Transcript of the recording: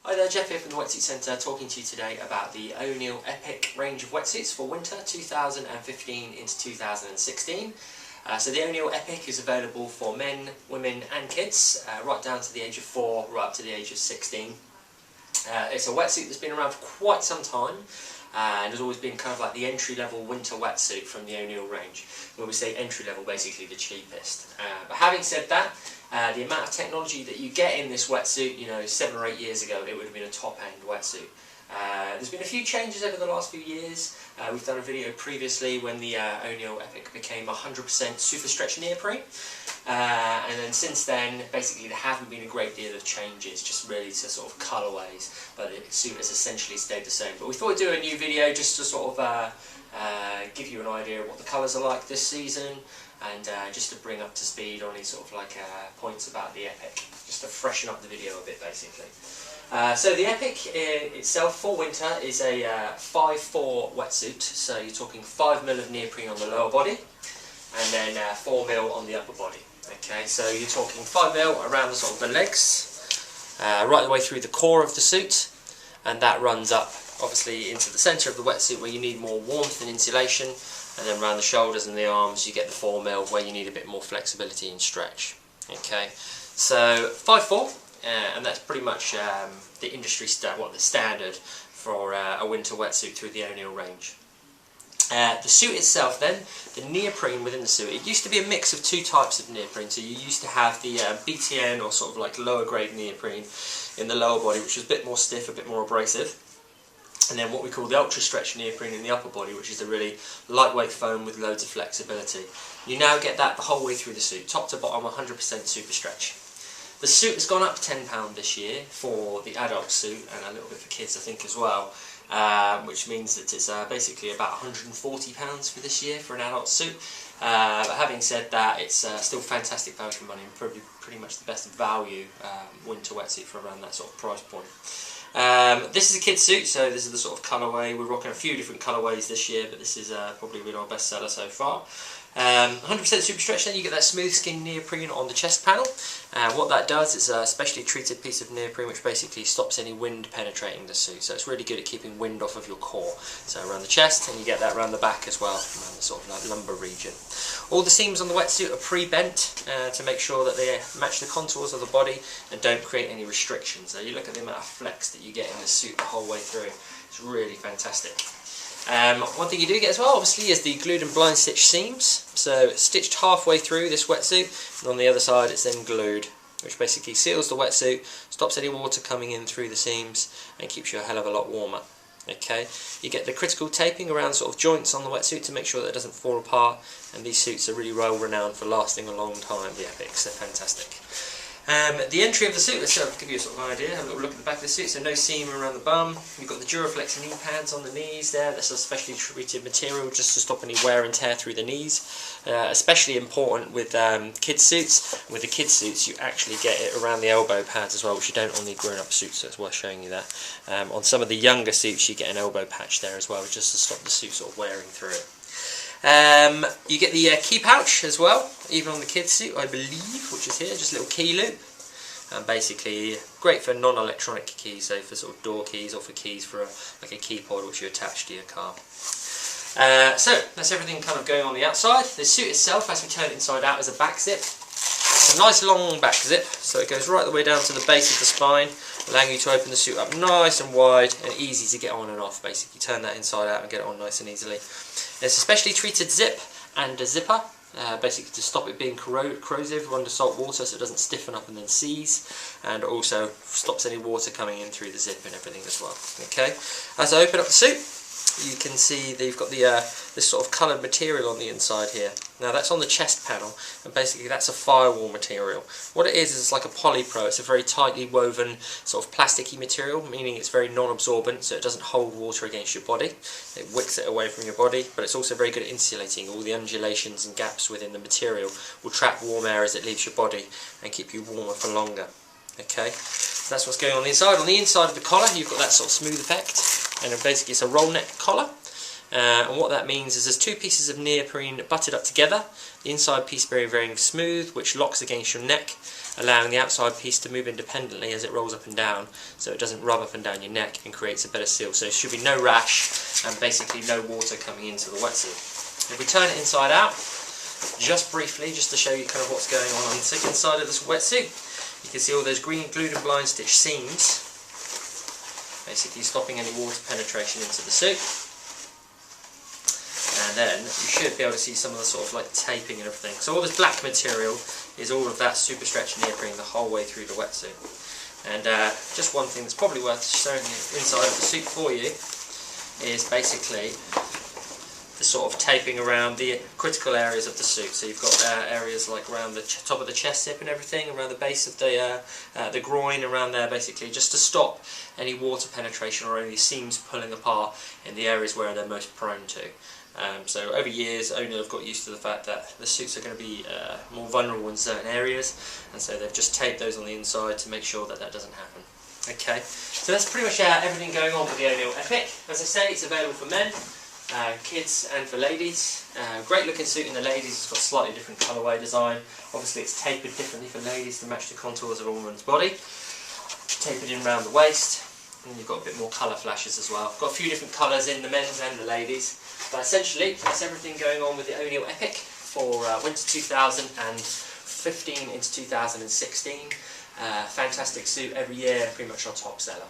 Hi there, Jeff here from the Wetsuit Centre, talking to you today about the Oneill Epic range of wetsuits for winter 2015 into 2016. So the Oneill Epic is available for men, women and kids, right down to the age of 4, right up to the age of 16. It's a wetsuit that's been around for quite some time, and has always been kind of like the entry-level winter wetsuit from the Oneill range. When we say entry-level, basically the cheapest. But having said that, the amount of technology that you get in this wetsuit, 7 or 8 years ago, it would have been a top-end wetsuit. There's been a few changes over the last few years. We've done a video previously when the Oneill Epic became 100% super stretch neoprene, and then since then basically there haven't been a great deal of changes, just really to sort of colourways, but the suit has essentially stayed the same. But we thought we'd do a new video just to sort of give you an idea of what the colours are like this season, and just to bring up to speed on these sort of like points about the Epic, just to freshen up the video a bit basically. So the Epic itself for winter is a 5'4" wetsuit, so you're talking 5mm of neoprene on the lower body and then 4mm on the upper body. Okay, so you're talking 5mm around the sort of the legs, right the way through the core of the suit, and that runs up obviously into the centre of the wetsuit where you need more warmth and insulation, and then around the shoulders and the arms you get the 4mm where you need a bit more flexibility and stretch. Okay, so 5'4". And that's pretty much the industry the standard for a winter wetsuit through the Oneill range. The suit itself then, the neoprene within the suit, it used to be a mix of two types of neoprene. So you used to have the BTN, or sort of like lower grade neoprene in the lower body, which was a bit more stiff, a bit more abrasive. And then what we call the ultra stretch neoprene in the upper body, which is the really lightweight foam with loads of flexibility. You now get that the whole way through the suit, top to bottom 100% super stretch. The suit has gone up £10 this year for the adult suit, and a little bit for kids I think as well, which means that it's basically about £140 for this year for an adult suit. But having said that, it's still fantastic value for money, and probably pretty much the best value winter wetsuit for around that sort of price point. This is a kid's suit, so this is the sort of colourway. We're rocking a few different colourways this year, but this is probably been our best seller so far. 100% super stretch, then you get that smooth skin neoprene on the chest panel. What that does is a specially treated piece of neoprene which basically stops any wind penetrating the suit, so it's really good at keeping wind off of your core. So around the chest, and you get that around the back as well, around the sort of like lumbar region. All the seams on the wetsuit are pre-bent to make sure that they match the contours of the body and don't create any restrictions. So you look at the amount of flex that you get in the suit the whole way through, it's really fantastic. One thing you do get as well, obviously, is the glued and blind stitch seams. So it's stitched halfway through this wetsuit, and on the other side it's then glued, which basically seals the wetsuit, stops any water coming in through the seams, and keeps you a hell of a lot warmer. Okay, you get the critical taping around sort of joints on the wetsuit to make sure that it doesn't fall apart, and these suits are really well renowned for lasting a long time, the Epics, they're fantastic. The entry of the suit, let's give you a sort of idea, have a little look at the back of the suit, so no seam around the bum. You've got the Duraflex knee pads on the knees there, that's a specially treated material just to stop any wear and tear through the knees. Especially important with kids suits. With the kids suits you actually get it around the elbow pads as well, which you don't on the grown-up suits, so it's worth showing you that. On some of the younger suits you get an elbow patch there as well, just to stop the suit sort of wearing through it. You get the key pouch as well, even on the kids suit I believe, which is here, just a little key loop, and basically great for non-electronic keys, so for sort of door keys or for keys for like a key pod which you attach to your car. So that's everything kind of going on the outside. The suit itself, as we turn it inside out, is a back zip. It's a nice long back zip, so it goes right the way down to the base of the spine, allowing you to open the suit up nice and wide and easy to get on and off. Basically turn that inside out and get it on nice and easily. It's a specially treated zip and a zipper, basically to stop it being corrosive under salt water, so it doesn't stiffen up and then seize, and also stops any water coming in through the zip and everything as well. Okay, as I open up the suit, you can see that you've got the this sort of coloured material on the inside here. Now that's on the chest panel, and basically that's a firewall material. What it is it's like a polypro. It's a very tightly woven sort of plasticky material, meaning it's very non-absorbent, so it doesn't hold water against your body. It wicks it away from your body, but it's also very good at insulating. All the undulations and gaps within the material will trap warm air as it leaves your body and keep you warmer for longer. Okay, so that's what's going on the inside. On the inside of the collar you've got that sort of smooth effect, and basically it's a roll neck collar. And what that means is there's two pieces of neoprene butted up together, the inside piece very smooth, which locks against your neck, allowing the outside piece to move independently as it rolls up and down, so it doesn't rub up and down your neck and creates a better seal. So there should be no rash and basically no water coming into the wetsuit. If we turn it inside out, just briefly, just to show you kind of what's going on the thick inside of this wetsuit, you can see all those green glued and blind stitch seams, basically stopping any water penetration into the suit. And then you should be able to see some of the sort of like taping and everything. So all this black material is all of that super stretch neoprene the whole way through the wetsuit. And just one thing that's probably worth showing you inside of the suit for you is basically the sort of taping around the critical areas of the suit. So you've got areas like around the top of the chest hip and everything, around the base of the groin, around there basically, just to stop any water penetration or any seams pulling apart in the areas where they're most prone to. So over years, Oneill have got used to the fact that the suits are going to be more vulnerable in certain areas, and so they've just taped those on the inside to make sure that that doesn't happen. Okay, so that's pretty much everything going on with the Oneill Epic. As I say, it's available for men, kids and for ladies. Great looking suit in the ladies. It's got slightly different colourway design. Obviously it's tapered differently for ladies to match the contours of a woman's body. Tapered in around the waist, and you've got a bit more colour flashes as well. Got a few different colours in the men's and the ladies. But essentially, that's everything going on with the Oneill Epic for winter 2015 into 2016. Fantastic suit every year, pretty much our top seller.